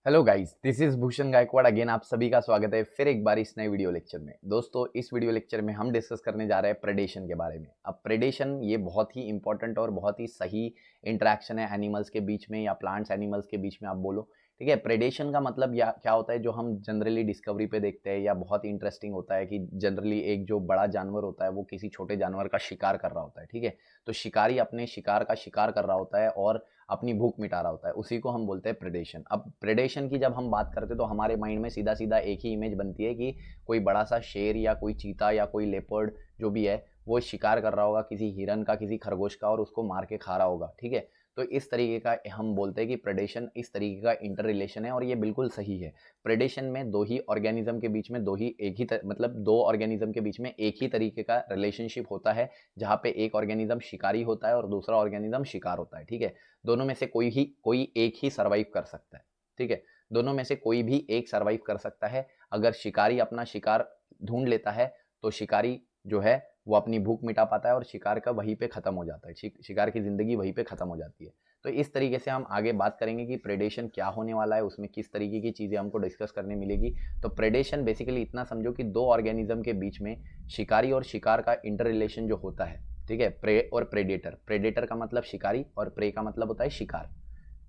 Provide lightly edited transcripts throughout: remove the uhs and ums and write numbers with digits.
Hello guys, this is Bhushan Gaikwad again. आप सभी का स्वागत है फिर एक बार इस नए वीडियो लेक्चर में। दोस्तों, इस वीडियो लेक्चर में हम डिस्कस करने जा रहे हैं प्रेडेशन के बारे में। अब प्रेडेशन ये बहुत ही इंपॉर्टेंट और बहुत ही सही इंटरेक्शन है एनिमल्स के बीच में या प्लांट्स एनिमल्स के बीच में, आप बोलो। ठीक है, प्रेडेशन का मतलब या क्या होता है, जो हम जनरली डिस्कवरी पे देखते हैं या बहुत ही इंटरेस्टिंग होता है कि जनरली एक जो बड़ा जानवर होता है वो किसी छोटे जानवर का शिकार कर रहा होता है। ठीक है, तो शिकारी अपने शिकार का शिकार कर रहा होता है और अपनी भूख मिटा रहा होता है, उसी को हम बोलते हैं प्रेडेशन। अब प्रेडेशन की जब हम बात करते हैं तो हमारे माइंड में सीधा सीधा एक ही इमेज बनती है कि कोई बड़ा सा शेर या कोई चीता या कोई लेपर्ड जो भी है वो शिकार कर रहा होगा किसी हिरन का, किसी खरगोश का, और उसको मार के खा रहा होगा। ठीक है, तो इस तरीके का हम बोलते हैं कि प्रेडेशन इस तरीके का इंटर रिलेशन है और ये बिल्कुल सही है। प्रेडेशन में दो ही ऑर्गेनिज्म के बीच में मतलब दो ऑर्गेनिज्म के बीच में एक ही तरीके का रिलेशनशिप होता है, जहाँ पे एक ऑर्गेनिज्म शिकारी होता है और दूसरा ऑर्गेनिज्म शिकार होता है। ठीक है, दोनों में से कोई एक ही सर्वाइव कर सकता है। ठीक है, दोनों में से कोई भी एक सर्वाइव कर सकता है। अगर शिकारी अपना शिकार ढूंढ लेता है तो शिकारी जो है वो अपनी भूख मिटा पाता है और शिकार का वहीं पे खत्म हो जाता है, शिकार की जिंदगी वहीं पे खत्म हो जाती है। तो इस तरीके से हम आगे बात करेंगे कि प्रेडेशन क्या होने वाला है, उसमें किस तरीके की चीजें हमको डिस्कस करने मिलेगी। तो प्रेडेशन बेसिकली इतना समझो कि दो ऑर्गेनिज्म के बीच में शिकारी और शिकार का इंटर रिलेशन जो होता है। ठीक है, प्रे और प्रेडेटर, प्रेडेटर का मतलब शिकारी और प्रे का मतलब होता है शिकार।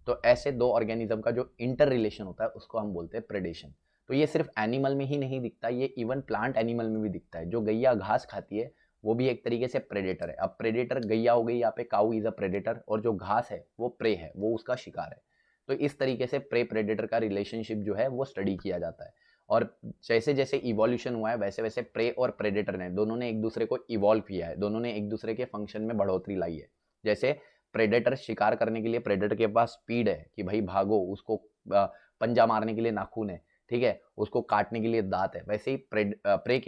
तो ऐसे दो ऑर्गेनिज्म का जो इंटर रिलेशन होता है उसको हम बोलते हैं प्रेडेशन। तो ये सिर्फ एनिमल में ही नहीं दिखता, ये इवन प्लांट एनिमल में भी दिखता है। जो गैया घास खाती है वो भी एक तरीके से प्रेडेटर है। अब प्रेडेटर गैया हो गई, यहाँ पे काऊ इज अ प्रेडेटर, और जो घास है वो प्रे है, वो उसका शिकार है। तो इस तरीके से प्रे प्रेडेटर का रिलेशनशिप जो है वो स्टडी किया जाता है। और जैसे जैसे इवोल्यूशन हुआ है वैसे वैसे प्रे और प्रेडेटर ने दोनों ने एक दूसरे को इवॉल्व किया है, दोनों ने एक दूसरे के फंक्शन में बढ़ोतरी लाई है। जैसे प्रेडेटर शिकार करने के लिए प्रेडेटर के पास स्पीड है कि भाई भागो, उसको पंजा मारने के लिए नाखून है, ठीक है, उसको काटने के लिए दांत है। वैसे ही प्रे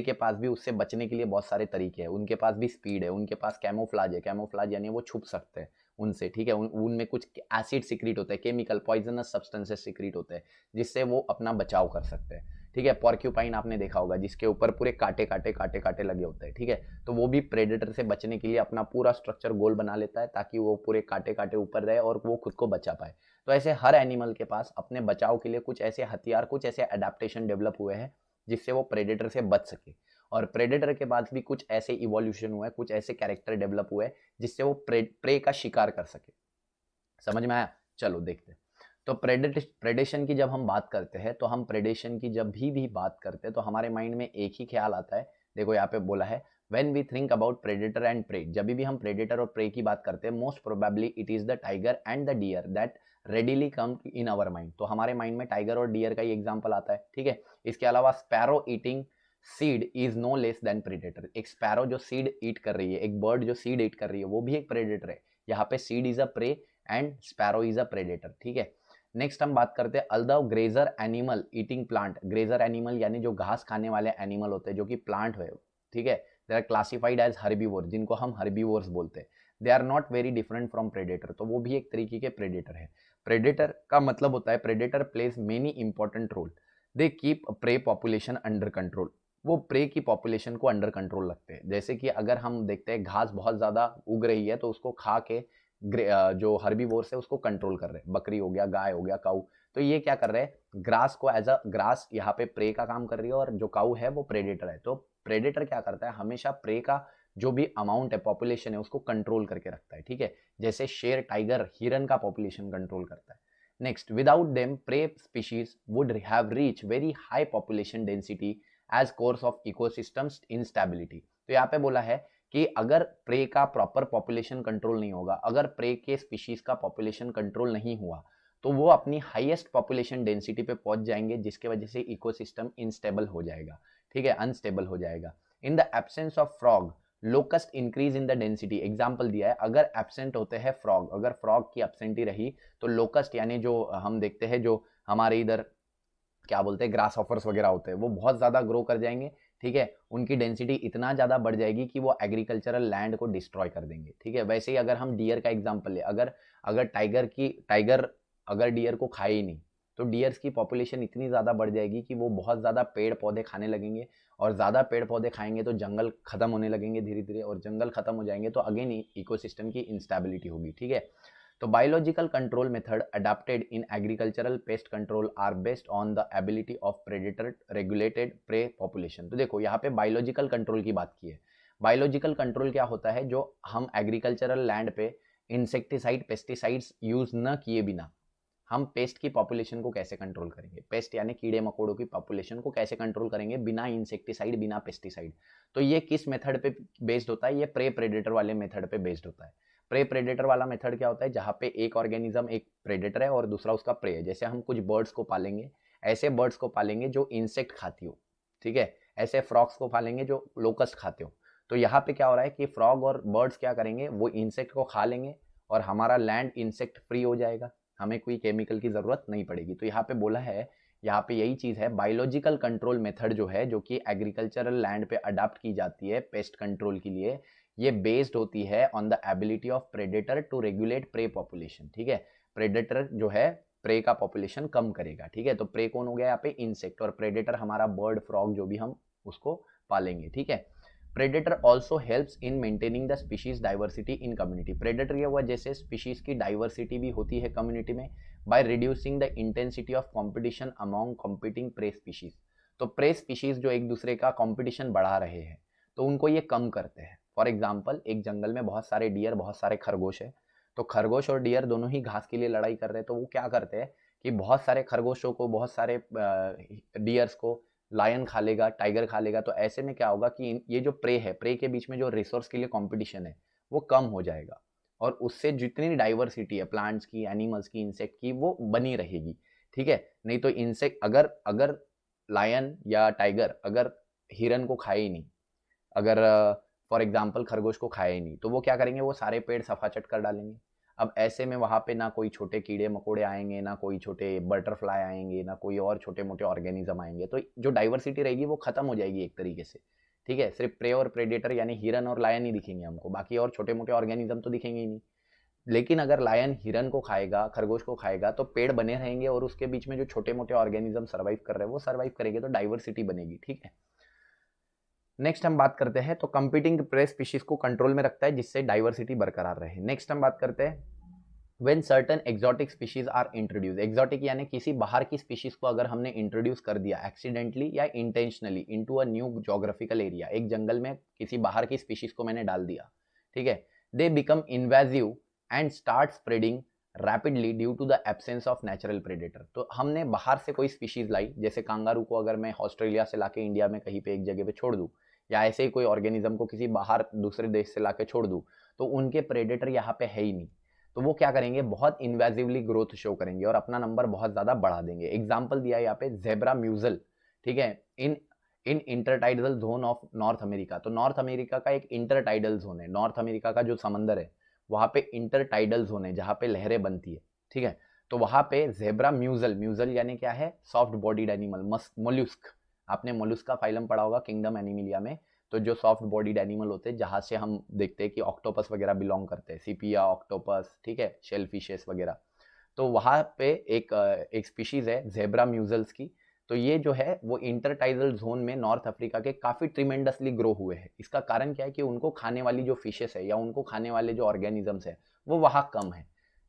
के पास भी उससे बचने के लिए बहुत सारे तरीके हैं। उनके पास भी स्पीड है, उनके पास कैमोफ्लाज है, कैमोफ्लाज यानी वो छुप सकते हैं उनसे। ठीक है, उनमें कुछ एसिड सिक्रीट होता है, केमिकल पॉइजनस सब्सटेंसेस सिक्रीट होते हैं जिससे वो अपना बचाव कर सकते हैं। ठीक है, पॉर्क्यूपाइन आपने देखा होगा जिसके ऊपर पूरे कांटे कांटे कांटे कांटे लगे होते हैं। ठीक है, तो वो भी प्रेडेटर से बचने के लिए अपना पूरा स्ट्रक्चर गोल बना लेता है ताकि वो पूरे कांटे कांटे ऊपर रहे और वो खुद को बचा पाए। तो ऐसे हर एनिमल के पास अपने बचाव के लिए कुछ ऐसे हथियार, कुछ ऐसे अडेप्टेशन डेवलप हुए हैं जिससे वो प्रेडेटर से बच सके। और प्रेडेटर के बाद भी कुछ ऐसे इवोल्यूशन हुए, कुछ ऐसे कैरेक्टर डेवलप हुए जिससे वो प्रे का शिकार कर सके। समझ में आया? चलो देखते हैं। तो प्रेडेशन की जब हम बात करते हैं तो हम प्रेडेशन की जब भी बात करते हैं तो हमारे माइंड में एक ही ख्याल आता है। देखो यहाँ पे बोला है when we think about predator and prey, जब भी हम प्रेडेटर और प्रे की बात करते हैं most probably it is the tiger and the deer that readily come in our mind. तो हमारे माइंड में टाइगर और डियर का ही एग्जाम्पल आता है। ठीक है, इसके अलावा sparrow eating seed is no less than predator. एक स्पैरो जो सीड ईट कर रही है, एक बर्ड जो सीड ईट कर रही है, वो भी एक प्रेडेटर है। यहाँ पे seed is a prey and sparrow is a predator. ठीक है, नेक्स्ट हम बात करते हैं although grazer animal eating plant. Grazer animal यानी जो घास खाने वाले एनिमल होते हैं जो कि प्लांट है। ठीक है, they are classified as herbivore, जिनको हम हर्बीवोर्स बोलते हैं। They are not very different from predator, तो वो भी एक तरीके के प्रेडेटर है। प्रेडेटर का मतलब होता है predator plays many important role, they keep prey population under control. वो प्रे की पॉपुलेशन को अंडर कंट्रोल रखते हैं। जैसे कि अगर हम देखते हैं घास बहुत ज्यादा उग रही है तो उसको खा के जो हर्बीवोर्स है उसको कंट्रोल कर रहे हैं। बकरी हो गया, गाय हो गया, काऊ, तो ये क्या कर रहे हैं, ग्रास को एज अ ग्रास यहाँ पे प्रे का काम कर रही है और जो काऊ है वो प्रेडेटर है। तो प्रेडेटर क्या करता है, हमेशा प्रे का जो भी अमाउंट है, पॉपुलेशन है, उसको कंट्रोल करके रखता है। ठीक है, जैसे शेर, टाइगर, हिरन का पॉपुलेशन कंट्रोल करता है। Next, without them prey species would have reach very high population density as course of ecosystems instability. तो यहाँ पे बोला है कि अगर प्रे का प्रॉपर पॉपुलेशन कंट्रोल नहीं होगा, अगर प्रे के स्पीशीज का पॉपुलेशन कंट्रोल नहीं हुआ तो वो अपनी हाईएस्ट पॉपुलेशन डेंसिटी पे पहुंच जाएंगे, जिसके वजह से इकोसिस्टम इनस्टेबल हो जाएगा। ठीक है, अनस्टेबल हो जाएगा। In the absence of frog locust increase in the density. Example दिया है, अगर एब्सेंट होते हैं फ्रॉग, अगर फ्रॉग की एब्सेंटी रही तो लोकस्ट यानी जो हम देखते हैं जो हमारे इधर क्या बोलते हैं ग्रास ऑफर्स वगैरह होते हैं वो बहुत ज़्यादा ग्रो कर जाएंगे। ठीक है, उनकी डेंसिटी इतना ज़्यादा बढ़ जाएगी कि वो एग्रीकल्चरल लैंड को डिस्ट्रॉय कर देंगे। ठीक है, वैसे ही अगर हम डियर का एग्जांपल ले, अगर अगर टाइगर अगर डियर को खाए ही नहीं तो डियर्स की पॉपुलेशन इतनी ज़्यादा बढ़ जाएगी कि वो बहुत ज़्यादा पेड़ पौधे खाने लगेंगे, और ज़्यादा पेड़ पौधे खाएंगे तो जंगल खत्म होने लगेंगे धीरे धीरे, और जंगल खत्म हो जाएंगे तो अगेन इकोसिस्टम की इंस्टेबिलिटी होगी। ठीक है, तो biological control method adopted in agricultural pest control are based on the ability of predator regulated prey population. तो देखो यहाँ पे बायोलॉजिकल कंट्रोल की बात की है। बायोलॉजिकल कंट्रोल क्या होता है, जो हम एग्रीकल्चरल लैंड पे इंसेक्टिसाइड पेस्टिसाइड्स यूज न किए बिना हम पेस्ट की पॉपुलेशन को कैसे कंट्रोल करेंगे, पेस्ट यानी कीड़े मकोड़ों की पॉपुलेशन को कैसे कंट्रोल करेंगे बिना इंसेक्टिसाइड बिना पेस्टिसाइड। तो ये किस मेथड पे बेस्ड होता है, ये प्रे प्रेडेटर वाले मेथड पे बेस्ड होता है। प्रे प्रेडेटर वाला मेथड क्या होता है, जहाँ पे एक ऑर्गेनिज्म एक प्रेडेटर है और दूसरा उसका प्रे है। जैसे हम कुछ बर्ड्स को पालेंगे, ऐसे बर्ड्स को पालेंगे जो इंसेक्ट खाती हो, ठीक है, ऐसे फ्रॉग्स को पालेंगे जो लोकस्ट खाते हो। तो यहाँ पे क्या हो रहा है कि फ्रॉग और बर्ड्स क्या करेंगे, वो इंसेक्ट को खा लेंगे और हमारा लैंड इंसेक्ट फ्री हो जाएगा, हमें कोई केमिकल की जरूरत नहीं पड़ेगी। तो यहाँ पे बोला है, यहाँ पे यही चीज है, बायोलॉजिकल कंट्रोल मेथड जो है, जो कि एग्रीकल्चरल लैंड पे अडॉप्ट की जाती है पेस्ट कंट्रोल के लिए, ये बेस्ड होती है on the ability of predator to regulate prey population. ठीक है, प्रेडेटर जो है प्रे का पॉपुलेशन कम करेगा। ठीक है, तो प्रे कौन हो गया यहाँ पे, इंसेक्ट, और प्रेडेटर हमारा बर्ड फ्रॉग जो भी हम उसको पालेंगे। ठीक है, predator also helps in maintaining the species diversity in community. Predator क्या हुआ, जैसे स्पीशीज की डाइवर्सिटी भी होती है कम्युनिटी में, by reducing the intensity of competition among competing prey species. तो प्रे स्पीशीज जो एक दूसरे का कंपटीशन बढ़ा रहे हैं, तो उनको ये कम करते हैं। फॉर एग्जाम्पल, एक जंगल में बहुत सारे डियर, बहुत सारे खरगोश है, तो खरगोश और डियर दोनों ही घास के लिए लड़ाई कर रहे हैं। तो वो क्या करते हैं कि बहुत सारे खरगोशों को, बहुत सारे डियर्स को लायन खा लेगा, टाइगर खा लेगा। तो ऐसे में क्या होगा कि ये जो प्रे है, प्रे के बीच में जो रिसोर्स के लिए कंपटीशन है वो कम हो जाएगा, और उससे जितनी डाइवर्सिटी है प्लांट्स की, एनिमल्स की, इंसेक्ट की, वो बनी रहेगी। ठीक है, नहीं तो इंसेक्ट अगर अगर लायन या टाइगर अगर हिरन को खाए ही नहीं, अगर फॉर एग्जाम्पल खरगोश को खाए ही नहीं, तो वो क्या करेंगे, वो सारे पेड़ सफाचट कर डालेंगे। अब ऐसे में वहाँ पे ना कोई छोटे कीड़े मकोड़े आएंगे, ना कोई छोटे बटरफ्लाई आएंगे, ना कोई और छोटे मोटे ऑर्गेनिज्म आएंगे। तो जो डाइवर्सिटी रहेगी वो खत्म हो जाएगी एक तरीके से। ठीक है, सिर्फ प्रे और प्रेडेटर यानी हिरन और लायन ही दिखेंगे हमको, बाकी और छोटे मोटे ऑर्गेनिज्म तो दिखेंगे ही नहीं। लेकिन अगर लायन हिरन को खाएगा, खरगोश को खाएगा, तो पेड़ बने रहेंगे और उसके बीच में जो छोटे मोटे ऑर्गेनिज्म सर्वाइव कर रहे हैं वो सर्वाइव करेंगे, तो डाइवर्सिटी बनेगी। ठीक है, नेक्स्ट हम बात करते हैं, तो कंपीटिंग प्रे स्पीशीज को कंट्रोल में रखता है जिससे डाइवर्सिटी बरकरार रहे। नेक्स्ट हम बात करते हैं, When certain exotic species are introduced, exotic यानी किसी बाहर की स्पीशीज को अगर हमने इंट्रोड्यूस कर दिया एक्सीडेंटली या intentionally into a new geographical area, एक जंगल में किसी बाहर की स्पीशीज को मैंने डाल दिया, ठीक है, they become invasive and start spreading rapidly due to the absence of natural predator. तो हमने बाहर से कोई स्पीशीज लाई, जैसे कांगारू को अगर मैं ऑस्ट्रेलिया से लाके इंडिया में कहीं पे एक जगह पे छोड़ दूं, या ऐसे ही कोई ऑर्गेनिज्म को किसी बाहर दूसरे देश से लाके छोड़ दूं, तो उनके प्रेडेटर यहाँ पे है ही नहीं, तो वो क्या करेंगे, बहुत इन्वेजिवली ग्रोथ शो करेंगे और अपना नंबर बहुत ज्यादा बढ़ा देंगे। एग्जाम्पल दिया है यहाँ पे जेब्रा म्यूजल, ठीक है, in in intertidal zone of North America. तो नॉर्थ अमेरिका का एक इंटरटाइडल जोन है, नॉर्थ अमेरिका का जो समंदर है वहां पे इंटरटाइडल जोन है जहां पे लहरें बनती है। ठीक है, तो वहां पे जेब्रा म्यूजल, म्यूजल यानी क्या है, सॉफ्ट बॉडीड एनिमल, मोल्यूस्क, आपने मोल्यूस्क का फाइलम पढ़ा होगा किंगडम एनिमिलिया में। तो जो सॉफ्ट बॉडीड एनिमल होते हैं, जहाँ से हम देखते हैं कि ऑक्टोपस वगैरह बिलोंग करते हैं, सीपिया, ऑक्टोपस, ठीक है, शेल फिशेस वगैरह, तो वहाँ पे एक स्पीशीज है जेब्रा म्यूजल्स की। तो ये जो है वो इंटरटाइडल जोन में नॉर्थ अफ्रीका के काफी ट्रिमेंडसली ग्रो हुए हैं। इसका कारण क्या है कि उनको खाने वाली जो फिशेस है या उनको खाने वाले जो ऑर्गेनिजम्स है वो वहाँ कम है।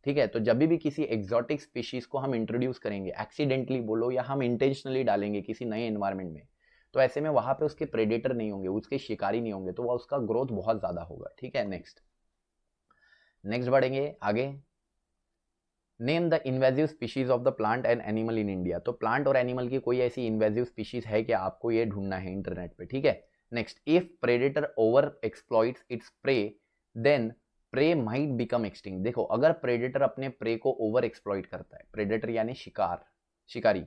ठीक है, तो जब भी किसी एक्सोटिक स्पीशीज को हम इंट्रोड्यूस करेंगे, एक्सीडेंटली बोलो या हम इंटेंशनली डालेंगे किसी नए एनवायरमेंट में, तो ऐसे में वहां पे उसके प्रेडेटर नहीं होंगे, उसके शिकारी नहीं होंगे, तो वह उसका ग्रोथ बहुत ज्यादा होगा। ठीक है, नेक्स्ट बढ़ेंगे आगे। Name the invasive species of the plant and animal in India. तो प्लांट और एनिमल की कोई ऐसी इन्वेजिव स्पीशीज है क्या, आपको ये ढूंढना है इंटरनेट पे। ठीक है, next, if predator over exploits its prey then prey might become extinct. देखो, अगर प्रेडेटर अपने प्रे को ओवर एक्सप्लॉइट करता है, प्रेडेटर यानी शिकारी,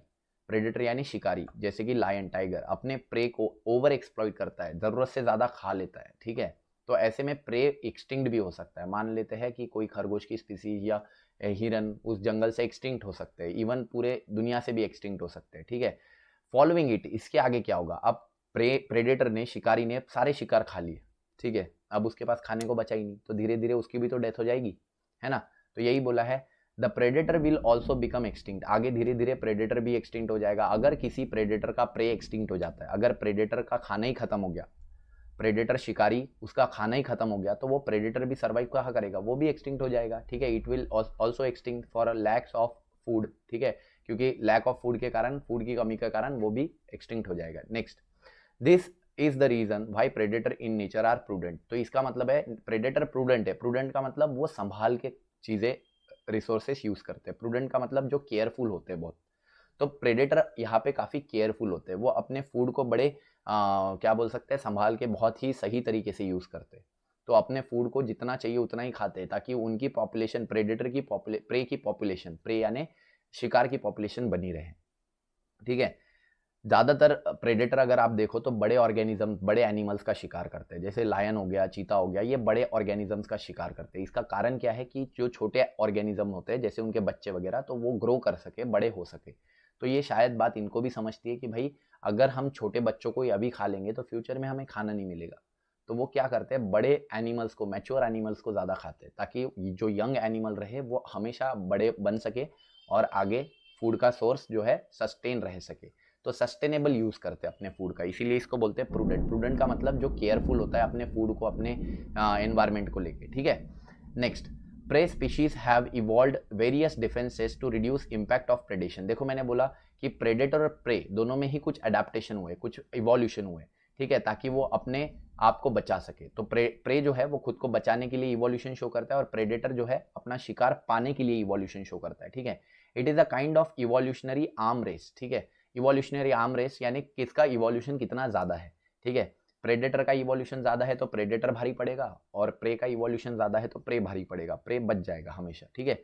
प्रेडेटर यानी शिकारी, जैसे कि लायन, टाइगर, अपने प्रे को ओवर एक्सप्लॉइट करता है, जरूरत से ज्यादा खा लेता है, ठीक है, तो ऐसे में प्रे एक्सटिंक्ट भी हो सकता है। मान लेते हैं कि कोई खरगोश की स्पीसीज या हिरन उस जंगल से एक्सटिंक्ट हो सकते हैं, इवन पूरे दुनिया से भी एक्सटिंक्ट हो सकते हैं। ठीक है, फॉलोइंग इट, इसके आगे क्या होगा, अब प्रेडेटर ने, शिकारी ने सारे शिकार खा लिए, ठीक है, अब उसके पास खाने को बचा ही नहीं, तो धीरे धीरे उसकी भी तो डेथ हो जाएगी, है ना। तो यही बोला है, the predator will also become extinct, आगे धीरे धीरे प्रेडेटर भी एक्सटिंक्ट हो जाएगा। अगर किसी प्रेडेटर का प्रे एक्सटिंक्ट हो जाता है, अगर प्रेडेटर का खाना ही खत्म हो गया, प्रेडेटर शिकारी उसका खाना ही खत्म हो गया तो वो प्रेडेटर भी सर्वाइव कहाँ करेगा, वो भी एक्सटिंक्ट हो जाएगा, ठीक है। It will also extinct for lakhs of food, ठीक है, क्योंकि लैक ऑफ फूड के कारण, फूड की कमी के कारण वो भी एक्सटिंक्ट हो जाएगा। Next, this is the reason why predator in nature are prudent. तो इसका मतलब है प्रेडेटर प्रूडेंट है, प्रूडेंट का मतलब वो संभाल के चीजें रिसोर्सेस यूज करते हैं, प्रूडेंट का मतलब जो केयरफुल होते हैं बहुत। तो प्रेडेटर यहाँ पे काफी केयरफुल होते हैं, वो अपने फूड को बड़े क्या बोल सकते हैं, संभाल के बहुत ही सही तरीके से यूज करते हैं। तो अपने फूड को जितना चाहिए उतना ही खाते हैं ताकि उनकी पॉपुलेशन, प्रेडेटर की प्रे की पॉपुलेशन, प्रे यानी शिकार की पॉपुलेशन बनी रहे, ठीक है। ज्यादातर प्रेडेटर अगर आप देखो तो बड़े ऑर्गेनिज्म, बड़े एनिमल्स का शिकार करते हैं, जैसे लायन हो गया, चीता हो गया, ये बड़े ऑर्गेनिजम्स का शिकार करते हैं। इसका कारण क्या है कि जो छोटे ऑर्गेनिज्म होते हैं जैसे उनके बच्चे वगैरह, तो वो ग्रो कर सके, बड़े हो सके। तो ये शायद बात इनको भी समझती है कि भाई अगर हम छोटे बच्चों को अभी खा लेंगे तो फ्यूचर में हमें खाना नहीं मिलेगा। तो वो क्या करते हैं, बड़े एनिमल्स को, मैच्योर एनिमल्स को ज़्यादा खाते हैं ताकि जो यंग एनिमल रहे वो हमेशा बड़े बन सके और आगे फूड का सोर्स जो है सस्टेन रह सके। तो सस्टेनेबल यूज करते हैं अपने फूड का, इसीलिए इसको बोलते हैं प्रूडेंट। प्रूडेंट का मतलब जो केयरफुल होता है अपने फूड को, अपने एनवायरमेंट को लेके, ठीक है। Next, prey species have evolved various defences to reduce impact of predation. देखो मैंने बोला कि प्रेडेटर और प्रे दोनों में ही कुछ अडेप्टेशन हुए, कुछ इवोल्यूशन हुए, ठीक है, ताकि वो अपने आप को बचा सके। तो प्रे जो है वो खुद को बचाने के लिए इवोल्यूशन शो करता है और प्रेडेटर जो है अपना शिकार पाने के लिए इवोल्यूशन शो करता है, ठीक है। It is a kind of evolutionary arm race, ठीक है। इवोल्यूशनरी आर्म रेस यानी किसका इवोल्यूशन कितना ज्यादा है, ठीक है। प्रेडेटर का इवोल्यूशन ज्यादा है तो प्रेडेटर भारी पड़ेगा, और प्रे का इवोल्यूशन ज्यादा है तो प्रे भारी पड़ेगा, प्रे बच जाएगा हमेशा, ठीक है।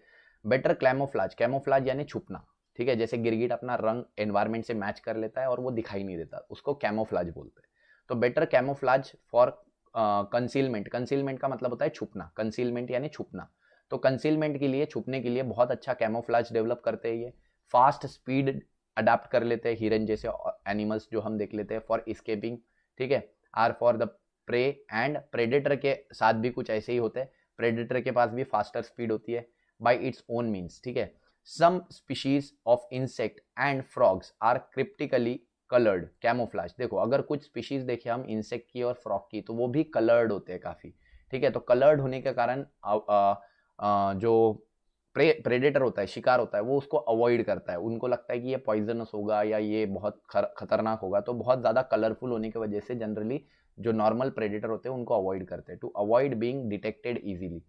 बेटर कैमोफ्लाज, कैमोफ्लाज यानी छुपना, ठीक है। जैसे गिरगिट अपना रंग एनवायरमेंट से मैच कर लेता है और वो दिखाई नहीं देता, उसको कैमोफ्लाज बोलते हैं। तो better camouflage for concealment, concealment का मतलब होता है छुपना, कंसीलमेंट यानी छुपना। तो कंसीलमेंट के लिए, छुपने के लिए बहुत अच्छा कैमोफ्लाज डेवलप करते हैं ये। फास्ट स्पीड अडाप्ट कर लेते हैं, हिरन जैसे एनिमल्स जो हम देख लेते हैं, फॉर एस्केपिंग, ठीक है। Or for the prey and predator के साथ भी कुछ ऐसे ही होते हैं, प्रेडेटर के पास भी फास्टर स्पीड होती है बाय इट्स ओन मीन्स, ठीक है। Some species of insect and frogs are cryptically coloured camouflage. देखो अगर कुछ स्पीशीज देखे हम इंसेक्ट की और फ्रॉग की, तो वो भी कलर्ड होते हैं काफी, ठीक है। तो कलर्ड होने के कारण जो प्रेडेटर होता है, शिकार होता है, वो उसको अवॉइड करता है। उनको लगता है कि ये पॉइजनस होगा या ये बहुत खतरनाक होगा, तो बहुत ज़्यादा कलरफुल होने की वजह से जनरली जो नॉर्मल प्रेडेटर होते हैं उनको अवॉइड करते हैं, to avoid being detected easily.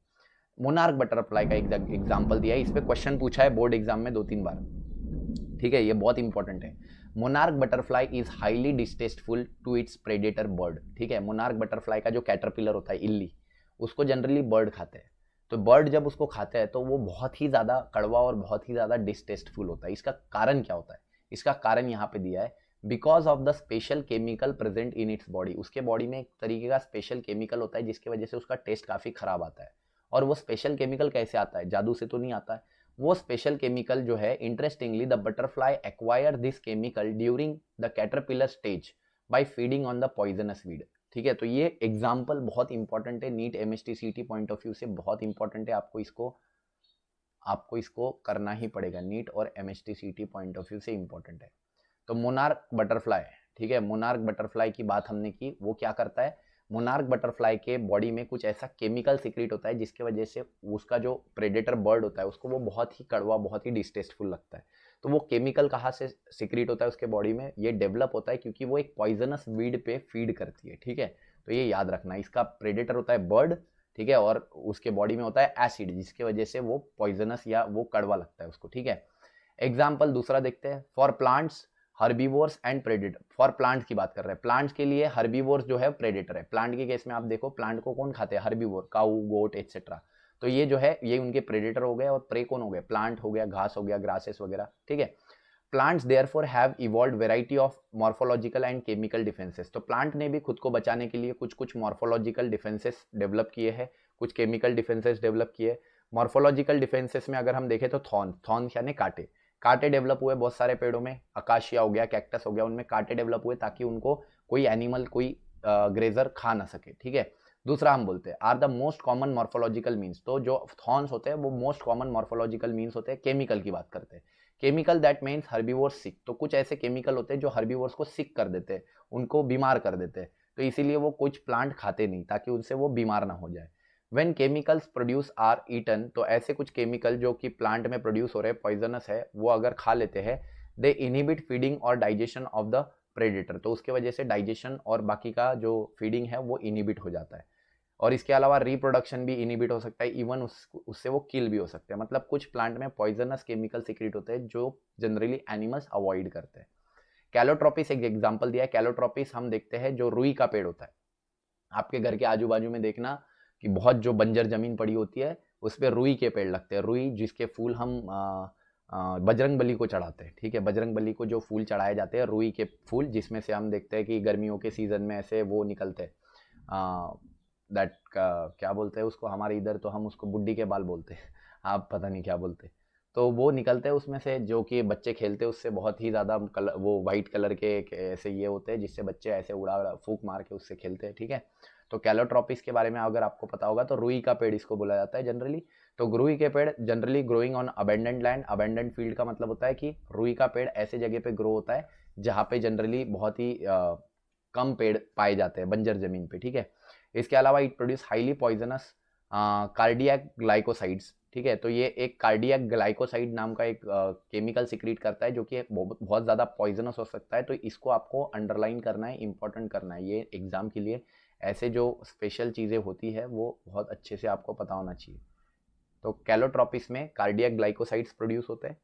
Monarch butterfly का एग्जाम्पल दिया है, इस पर क्वेश्चन पूछा है बोर्ड एग्जाम में 2-3 बार, ठीक है, ये बहुत इंपॉर्टेंट है। Monarch butterfly is highly distasteful to its predator bird, ठीक है। मोनार्क बटरफ्लाई का जो कैटरपिलर होता है, इल्ली, उसको जनरली बर्ड खाते हैं। तो बर्ड जब उसको खाते हैं तो वो बहुत ही ज़्यादा कड़वा और बहुत ही ज़्यादा डिस्टेस्टफुल होता है। इसका कारण क्या होता है, इसका कारण यहाँ पे दिया है, because of the special chemical present in its body. उसके बॉडी में एक तरीके का स्पेशल केमिकल होता है जिसकी वजह से उसका टेस्ट काफ़ी खराब आता है। और वो स्पेशल केमिकल कैसे आता है, जादू से तो नहीं आता है। वो स्पेशल केमिकल जो है, interestingly the butterfly acquire this chemical during the caterpillar stage by feeding on the poisonous weed, ठीक है। तो ये एग्जाम्पल बहुत इंपॉर्टेंट है, नीट एमएसटीसीटी पॉइंट ऑफ व्यू से बहुत इंपॉर्टेंट है, आपको इसको करना ही पड़ेगा, नीट और एमएसटीसीटी पॉइंट ऑफ व्यू से इंपॉर्टेंट है। तो मोनार्क बटरफ्लाई, ठीक है, मोनार्क बटरफ्लाई की बात हमने की, वो क्या करता है, मोनार्क बटरफ्लाई के बॉडी में कुछ ऐसा केमिकल सीक्रेट होता है जिसकी वजह से उसका जो प्रेडेटर बर्ड होता है उसको वो बहुत ही कड़वा, बहुत ही डिस्टेस्टफुल लगता है। तो वो केमिकल कहाँ से सीक्रेट होता है उसके बॉडी में, ये डेवलप होता है क्योंकि वो एक पॉइजनस वीड पे फीड करती है, ठीक है। तो ये याद रखना, इसका प्रेडेटर होता है बर्ड, ठीक है, और उसके बॉडी में होता है एसिड जिसकी वजह से वो पॉइजनस या वो कड़वा लगता है उसको, ठीक है। एग्जाम्पल दूसरा देखते हैं, for plants herbivores and predator. For plants की बात कर रहे हैं, प्लांट्स के लिए हर्बीवोर्स जो है प्रेडेटर है। प्लांट के केस में आप देखो, प्लांट को कौन खाते हैं, हर्बीवोर, काऊ, गोट एक्सेट्रा। तो ये जो है ये उनके प्रेडेटर हो गए, और प्रे कौन हो गए, प्लांट हो गया, घास हो गया, ग्रासेस वगैरह, ठीक है। Plants therefore have evolved variety of morphological and chemical defences. तो प्लांट ने भी खुद को बचाने के लिए कुछ कुछ मॉर्फोलॉजिकल डिफेंसेस डेवलप किए हैं, कुछ केमिकल डिफेंसेस डेवलप किए। मॉर्फोलॉजिकल डिफेंसेस में अगर हम देखें तो थॉर्न यानी कांटे, कांटे डेवलप हुए बहुत सारे पेड़ों में, अकाशिया हो गया, कैक्टस हो गया, उनमें कांटे डेवलप हुए ताकि उनको कोई एनिमल, कोई ग्रेजर खा ना सके, ठीक है। दूसरा हम बोलते हैं are the most common morphological means. तो जो थॉर्न्स होते हैं वो मोस्ट कॉमन मॉर्फोलॉजिकल मीन्स होते हैं। केमिकल की बात करते हैं, केमिकल दैट मीन्स हर्बीवोर्स सिक। तो कुछ ऐसे केमिकल होते हैं जो हर्बीवोर्स को सिक कर देते हैं, उनको बीमार कर देते हैं। तो इसीलिए वो कुछ प्लांट खाते नहीं ताकि उनसे वो बीमार ना हो जाए। When chemicals produce are eaten, तो ऐसे कुछ केमिकल जो कि प्लांट में प्रोड्यूस हो रहे हैं, पॉइजनस है, वो अगर खा लेते हैं, दे इनहिबिट फीडिंग और डाइजेशन ऑफ द प्रेडेटर, तो उसके वजह से डाइजेशन और बाकी का जो फीडिंग है वो इनहिबिट हो जाता है। और इसके अलावा रिप्रोडक्शन भी इनहिबिट हो सकता है, इवन उससे वो किल भी हो सकते हैं। मतलब कुछ प्लांट में पॉइजनस केमिकल सीक्रेट होते हैं जो जनरली एनिमल्स अवॉइड करते हैं। कैलोट्रोपिस एक एग्जांपल दिया है। कैलोट्रोपिस हम देखते हैं जो रुई का पेड़ होता है, आपके घर के आजू बाजू में देखना कि बहुत जो बंजर जमीन पड़ी होती है उस पर रुई के पेड़ लगते हैं। रुई जिसके फूल हम बजरंग बली को चढ़ाते हैं, ठीक है, बजरंग बली को जो फूल चढ़ाए जाते हैं रुई के फूल, जिसमें से हम देखते हैं कि गर्मियों के सीजन में ऐसे वो निकलते हैं, दैट क्या बोलते हैं उसको, हमारे इधर तो हम उसको बुड्ढी के बाल बोलते हैं, आप पता नहीं क्या बोलते। तो वो निकलते हैं उसमें से, जो कि बच्चे खेलते हैं उससे, बहुत ही ज़्यादा कलर, वो वाइट कलर के ऐसे ये होते हैं जिससे बच्चे ऐसे उड़ा फूक मार के उससे खेलते हैं, ठीक है। तो कैलोट्रोपिस के बारे में अगर आपको पता होगा तो रुई का पेड़ इसको बोला जाता है जनरली। तो रुई के पेड़ generally growing on abundant land, abundant field का मतलब होता है कि रुई का पेड़ ऐसे जगह पे ग्रो होता है जहाँ पे जनरली बहुत ही कम पेड़ पाए जाते हैं, बंजर जमीन पे, ठीक है। इसके अलावा it produce highly poisonous cardiac glycosides, ठीक है। तो ये एक कार्डियक ग्लाइकोसाइड नाम का एक केमिकल सिक्रीट करता है जो कि बहुत ज़्यादा पॉइजनस हो सकता है। तो इसको आपको अंडरलाइन करना है, इंपॉर्टेंट करना है, ये एग्जाम के लिए ऐसे जो स्पेशल चीज़ें होती है वो बहुत अच्छे से आपको पता होना चाहिए। तो कैलोट्रोपिस में कार्डियक ग्लाइकोसाइड्स प्रोड्यूस होते हैं,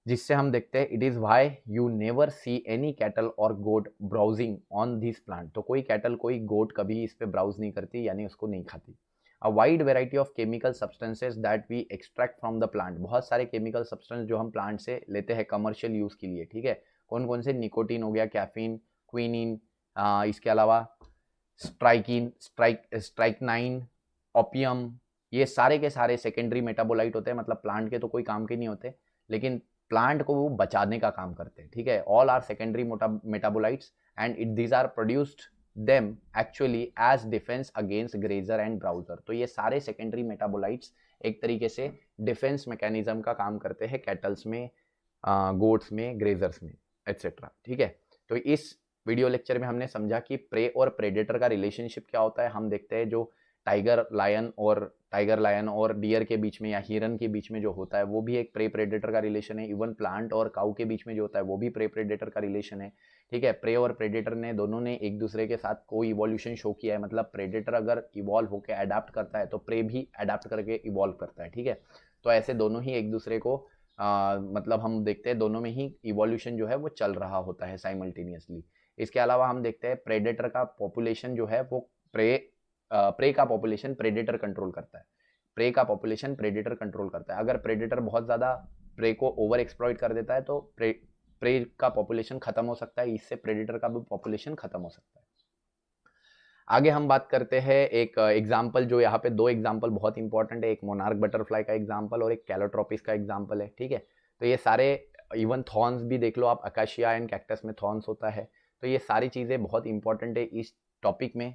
जिससे हम देखते हैं it is why you never see any cattle और गोट ब्राउजिंग ऑन दिस प्लांट। तो कोई कैटल कोई गोट कभी इस पे ब्राउज नहीं करती, यानी उसको नहीं खाती। A wide variety of chemical substances that we extract from the plant, बहुत सारे केमिकल सब्सटेंस जो हम प्लांट से लेते हैं कमर्शियल यूज़ के लिए, ठीक है। कौन कौन से, निकोटीन हो गया, कैफीन, क्विनिन, इसके अलावा स्ट्राइकनाइन, ओपियम, ये सारे के सारे सेकेंडरी मेटाबोलाइट होते हैं, मतलब प्लांट के तो कोई काम के नहीं होते, लेकिन प्लांट को वो बचाने का काम करते हैं, ठीक है। All are secondary metabolites and it these are produced them actually as defence against grazer and browser. तो ये सारे सेकेंडरी मेटाबोलाइट्स एक तरीके से डिफेंस मैकेनिज्म का काम करते हैं कैटल्स में, गोट्स में, ग्रेजर्स में, एट्सेट्रा, ठीक है। तो इस वीडियो लेक्चर में हमने समझा कि प्रे और प्रेडेटर का रिलेशनशिप क्या होता है। हम देखते हैं जो टाइगर लायन और डियर के बीच में या हिरन के बीच में जो होता है वो भी एक प्रे प्रेडेटर का रिलेशन है। इवन प्लांट और काऊ के बीच में जो होता है वो भी प्रे प्रेडेटर का रिलेशन है, ठीक है। प्रे और प्रेडेटर ने दोनों ने एक दूसरे के साथ को इवोल्यूशन शो किया है, मतलब प्रेडेटर अगर इवॉल्व होकर अडेप्ट करता है तो प्रे भी अडेप्ट करके इवॉल्व करता है, ठीक है। तो ऐसे दोनों ही एक दूसरे को मतलब हम देखते हैं दोनों में ही इवोल्यूशन जो है वो चल रहा होता है साइमल्टेनियसली। इसके अलावा हम देखते हैं प्रेडेटर का पॉपुलेशन जो है वो प्रे का पॉपुलेशन प्रेडेटर कंट्रोल करता है, प्रे का पॉपुलेशन प्रेडेटर कंट्रोल करता है। अगर प्रेडेटर बहुत ज़्यादा प्रे को ओवर एक्सप्लॉइट कर देता है तो प्रे का पॉपुलेशन खत्म हो सकता है, इससे प्रेडेटर का भी पॉपुलेशन खत्म हो सकता है। आगे हम बात करते हैं एक एग्जाम्पल, जो यहाँ पे दो एग्जाम्पल बहुत इंपॉर्टेंट है, एक मोनार्क बटरफ्लाई का एग्जाम्पल और एक कैलोट्रोपिस का एग्जाम्पल है, ठीक है। तो ये सारे, इवन थॉर्न्स भी देख लो आप, अकाशिया एंड कैक्टस में थॉर्न्स होता है। तो ये सारी चीज़ें बहुत इंपॉर्टेंट है इस टॉपिक में।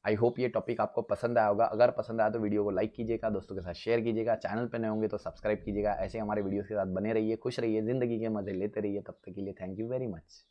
आई होप ये टॉपिक आपको पसंद आया होगा। अगर पसंद आया तो वीडियो को लाइक कीजिएगा, दोस्तों के साथ शेयर कीजिएगा, चैनल पर नए होंगे तो सब्सक्राइब कीजिएगा। ऐसे हमारे वीडियोस के साथ बने रहिए, खुश रहिए, जिंदगी के मजे लेते रहिए। तब तक के लिए थैंक यू वेरी मच।